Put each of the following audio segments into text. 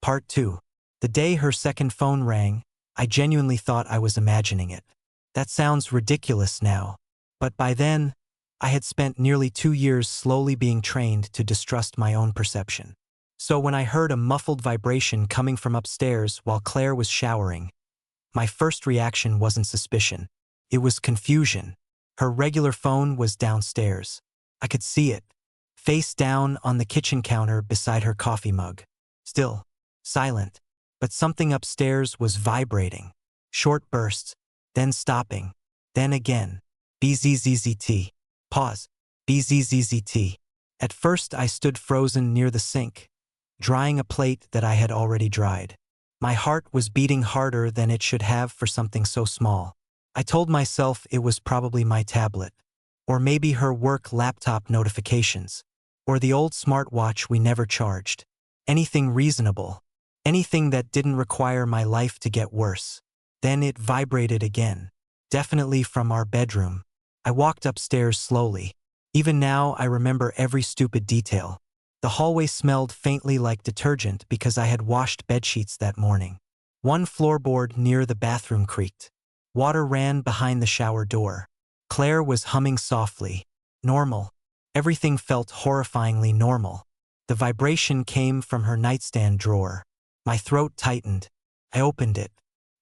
Part 2. The day her second phone rang, I genuinely thought I was imagining it. That sounds ridiculous now, but by then, I had spent nearly 2 years slowly being trained to distrust my own perception. So when I heard a muffled vibration coming from upstairs while Claire was showering, my first reaction wasn't suspicion. It was confusion. Her regular phone was downstairs. I could see it, face down on the kitchen counter beside her coffee mug. Still, silent, but something upstairs was vibrating. Short bursts, then stopping, then again. Bzzzt. Pause. Bzzzt. At first I stood frozen near the sink, drying a plate that I had already dried. My heart was beating harder than it should have for something so small. I told myself it was probably my tablet, or maybe her work laptop notifications, or the old smartwatch we never charged. Anything reasonable, anything that didn't require my life to get worse. Then it vibrated again, definitely from our bedroom. I walked upstairs slowly. Even now I remember every stupid detail. The hallway smelled faintly like detergent because I had washed bedsheets that morning. One floorboard near the bathroom creaked. Water ran behind the shower door. Claire was humming softly. Normal. Everything felt horrifyingly normal. The vibration came from her nightstand drawer. My throat tightened. I opened it.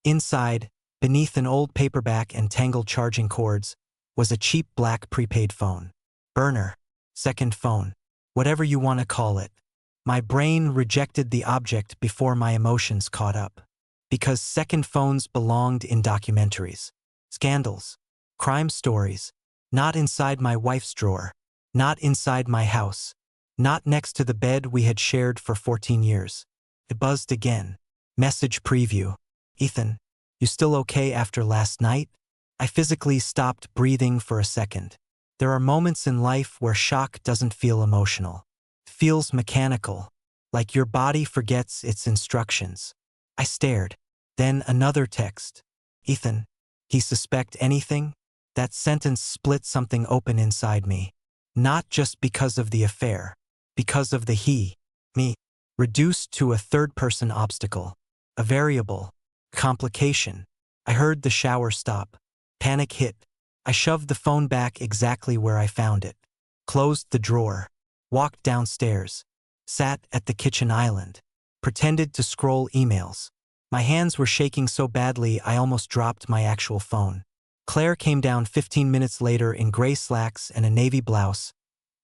Inside, beneath an old paperback and tangled charging cords, was a cheap black prepaid phone. Burner. Second phone. Whatever you want to call it. My brain rejected the object before my emotions caught up. Because second phones belonged in documentaries. Scandals. Crime stories. Not inside my wife's drawer. Not inside my house. Not next to the bed we had shared for 14 years. It buzzed again. Message preview. Ethan, you still okay after last night? I physically stopped breathing for a second. There are moments in life where shock doesn't feel emotional. It feels mechanical, like your body forgets its instructions. I stared. Then another text. Ethan, he suspect anything? That sentence split something open inside me. Not just because of the affair, because of the he, me, reduced to a third-person obstacle, a variable, complication. I heard the shower stop. Panic hit. I shoved the phone back exactly where I found it, closed the drawer, walked downstairs, sat at the kitchen island, pretended to scroll emails. My hands were shaking so badly I almost dropped my actual phone. Claire came down 15 minutes later in gray slacks and a navy blouse,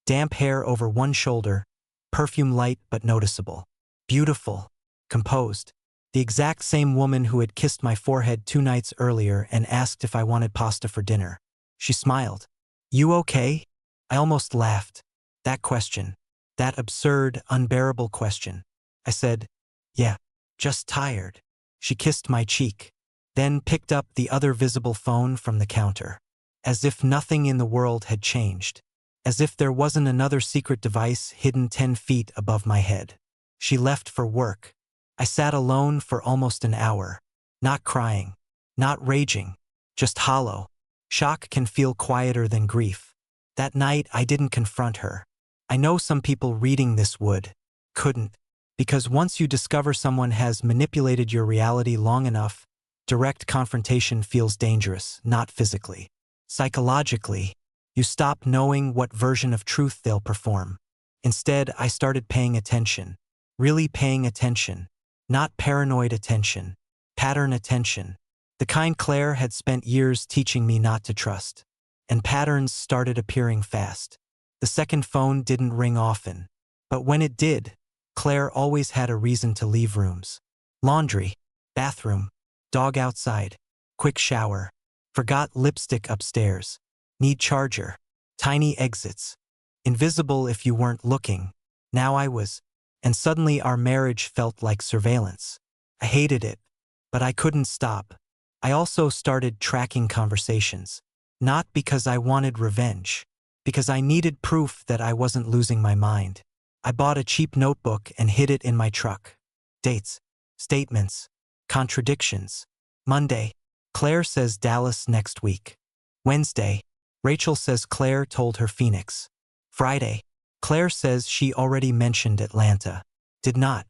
damp hair over one shoulder, perfume light but noticeable. Beautiful, composed. The exact same woman who had kissed my forehead 2 nights earlier and asked if I wanted pasta for dinner. She smiled. You okay? I almost laughed. That question. That absurd, unbearable question. I said, yeah, just tired. She kissed my cheek, then picked up the other visible phone from the counter. As if nothing in the world had changed. As if there wasn't another secret device hidden 10 feet above my head. She left for work. I sat alone for almost an hour. Not crying. Not raging. Just hollow. Shock can feel quieter than grief. That night I didn't confront her. I know some people reading this couldn't. Because once you discover someone has manipulated your reality long enough, direct confrontation feels dangerous, not physically. Psychologically, you stop knowing what version of truth they'll perform. Instead, I started paying attention. Really paying attention. Not paranoid attention. Pattern attention. The kind Claire had spent years teaching me not to trust. And patterns started appearing fast. The second phone didn't ring often. But when it did, Claire always had a reason to leave rooms. Laundry. Bathroom. Dog outside. Quick shower. Forgot lipstick upstairs. Need charger. Tiny exits. Invisible if you weren't looking. Now I was. And suddenly our marriage felt like surveillance. I hated it. But I couldn't stop. I also started tracking conversations. Not because I wanted revenge. Because I needed proof that I wasn't losing my mind. I bought a cheap notebook and hid it in my truck. Dates. Statements. Contradictions. Monday. Claire says Dallas next week. Wednesday. Rachel says Claire told her Phoenix. Friday. Claire says she already mentioned Atlanta. Did not.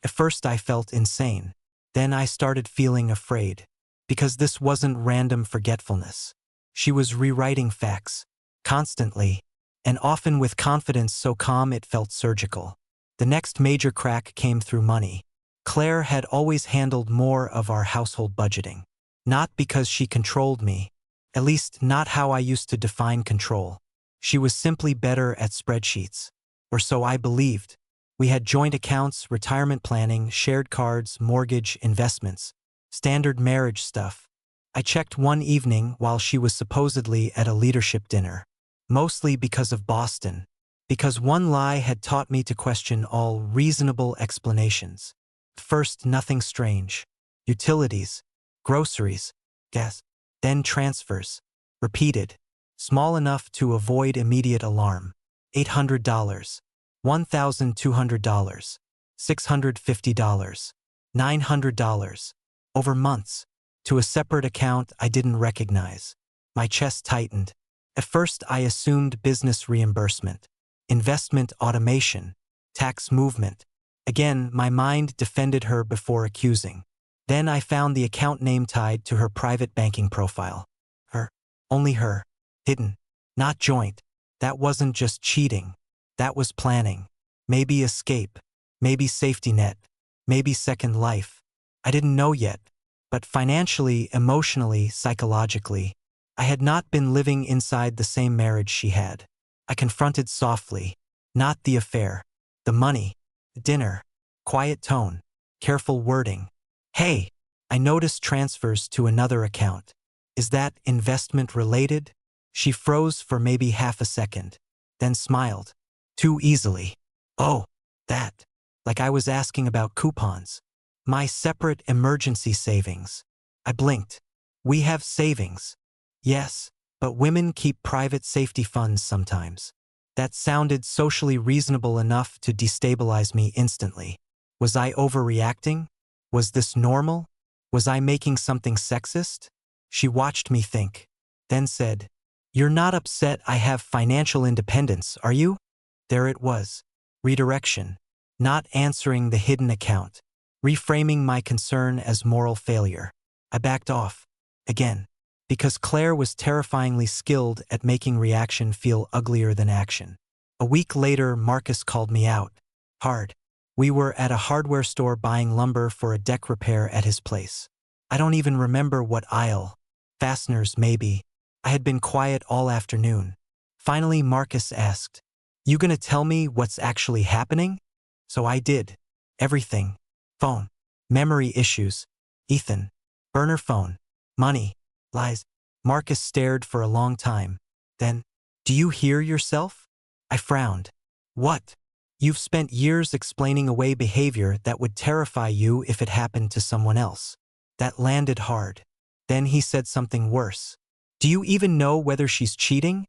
At first I felt insane. Then I started feeling afraid. Because this wasn't random forgetfulness. She was rewriting facts. Constantly. And often with confidence so calm it felt surgical. The next major crack came through money. Claire had always handled more of our household budgeting. Not because she controlled me. At least not how I used to define control. She was simply better at spreadsheets. Or so I believed. We had joint accounts, retirement planning, shared cards, mortgage, investments. Standard marriage stuff. I checked one evening while she was supposedly at a leadership dinner. Mostly because of Boston. Because one lie had taught me to question all reasonable explanations. First, nothing strange. Utilities. Groceries. Gas. Then transfers. Repeated. Small enough to avoid immediate alarm. $800. $1,200. $650. $900. Over months. To a separate account I didn't recognize. My chest tightened. At first I assumed business reimbursement. Investment automation. Tax movement. Again, my mind defended her before accusing. Then I found the account name tied to her private banking profile. Her. Only her. Hidden. Not joint. That wasn't just cheating. That was planning. Maybe escape. Maybe safety net. Maybe second life. I didn't know yet. But financially, emotionally, psychologically, I had not been living inside the same marriage she had. I confronted softly. Not the affair. The money. The dinner. Quiet tone. Careful wording. Hey, I noticed transfers to another account. Is that investment related? She froze for maybe half a second. Then smiled. Too easily. Oh, that. Like I was asking about coupons. My separate emergency savings. I blinked. We have savings. Yes, but women keep private safety funds sometimes. That sounded socially reasonable enough to destabilize me instantly. Was I overreacting? Was this normal? Was I making something sexist? She watched me think. Then said, "You're not upset I have financial independence, are you?" There it was. Redirection. Not answering the hidden account. Reframing my concern as moral failure. I backed off. Again. Because Claire was terrifyingly skilled at making reaction feel uglier than action. A week later, Marcus called me out. Hard. We were at a hardware store buying lumber for a deck repair at his place. I don't even remember what aisle. Fasteners, maybe. I had been quiet all afternoon. Finally, Marcus asked, "You gonna tell me what's actually happening?" So I did. Everything. Phone. Memory issues. Ethan. Burner phone. Money. Lies. Marcus stared for a long time. Then, "Do you hear yourself?" I frowned. "What?" "You've spent years explaining away behavior that would terrify you if it happened to someone else." That landed hard. Then he said something worse. "Do you even know whether she's cheating?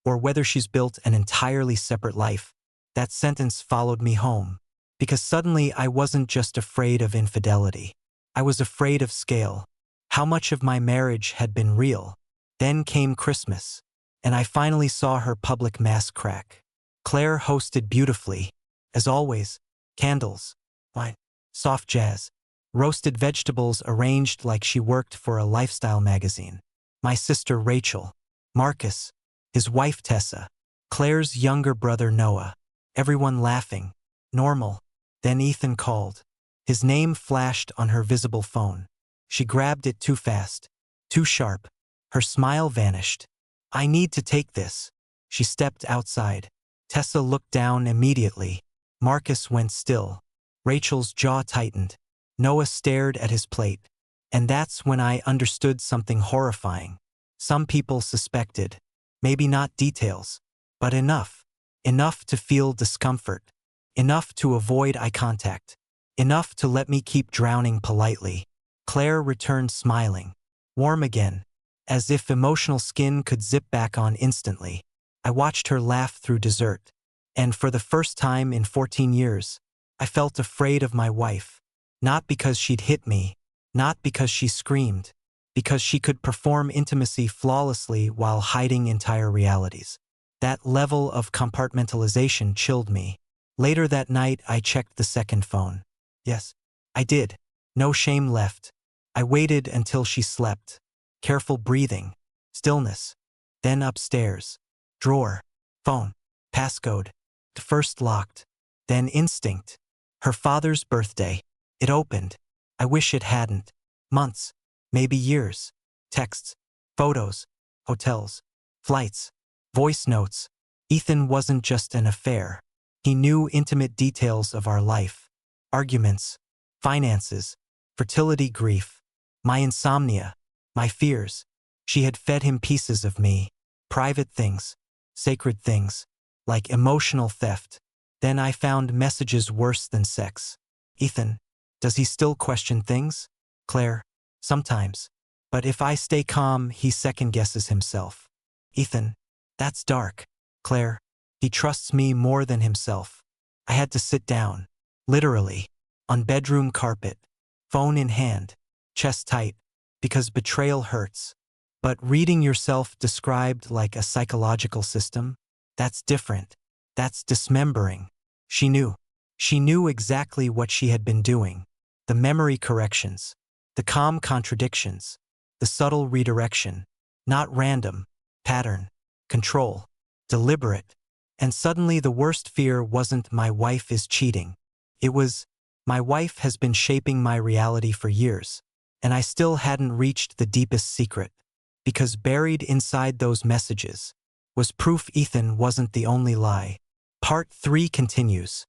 Or whether she's built an entirely separate life?" That sentence followed me home. Because suddenly I wasn't just afraid of infidelity. I was afraid of scale. How much of my marriage had been real? Then came Christmas. And I finally saw her public mask crack. Claire hosted beautifully. As always, candles, wine, soft jazz, roasted vegetables arranged like she worked for a lifestyle magazine. My sister Rachel, Marcus, his wife Tessa, Claire's younger brother Noah. Everyone laughing. Normal. Then Ethan called. His name flashed on her visible phone. She grabbed it too fast. Too sharp. Her smile vanished. "I need to take this." She stepped outside. Tessa looked down immediately. Marcus went still. Rachel's jaw tightened. Noah stared at his plate. And that's when I understood something horrifying. Some people suspected. Maybe not details. But enough. Enough to feel discomfort. Enough to avoid eye contact. Enough to let me keep drowning politely. Claire returned smiling. Warm again. As if emotional skin could zip back on instantly. I watched her laugh through dessert. And for the first time in 14 years, I felt afraid of my wife. Not because she'd hit me. Not because she screamed. Because she could perform intimacy flawlessly while hiding entire realities. That level of compartmentalization chilled me. Later that night, I checked the second phone. Yes, I did. No shame left. I waited until she slept. Careful breathing. Stillness. Then upstairs. Drawer. Phone. Passcode. First locked. Then instinct. Her father's birthday. It opened. I wish it hadn't. Months. Maybe years. Texts. Photos. Hotels. Flights. Voice notes. Ethan wasn't just an affair. He knew intimate details of our life. Arguments. Finances. Fertility grief. My insomnia. My fears. She had fed him pieces of me. Private things. Sacred things. Like emotional theft. Then I found messages worse than sex. Ethan, does he still question things? Claire, sometimes. But if I stay calm, he second-guesses himself. Ethan, that's dark. Claire, he trusts me more than himself. I had to sit down. Literally. On bedroom carpet. Phone in hand. Chest tight. Because betrayal hurts. But reading yourself described like a psychological system? That's different. That's dismembering. She knew. She knew exactly what she had been doing. The memory corrections. The calm contradictions. The subtle redirection. Not random. Pattern. Control. Deliberate. And suddenly the worst fear wasn't my wife is cheating. It was, my wife has been shaping my reality for years. And I still hadn't reached the deepest secret. Because buried inside those messages was proof Ethan wasn't the only lie. Part 3 continues.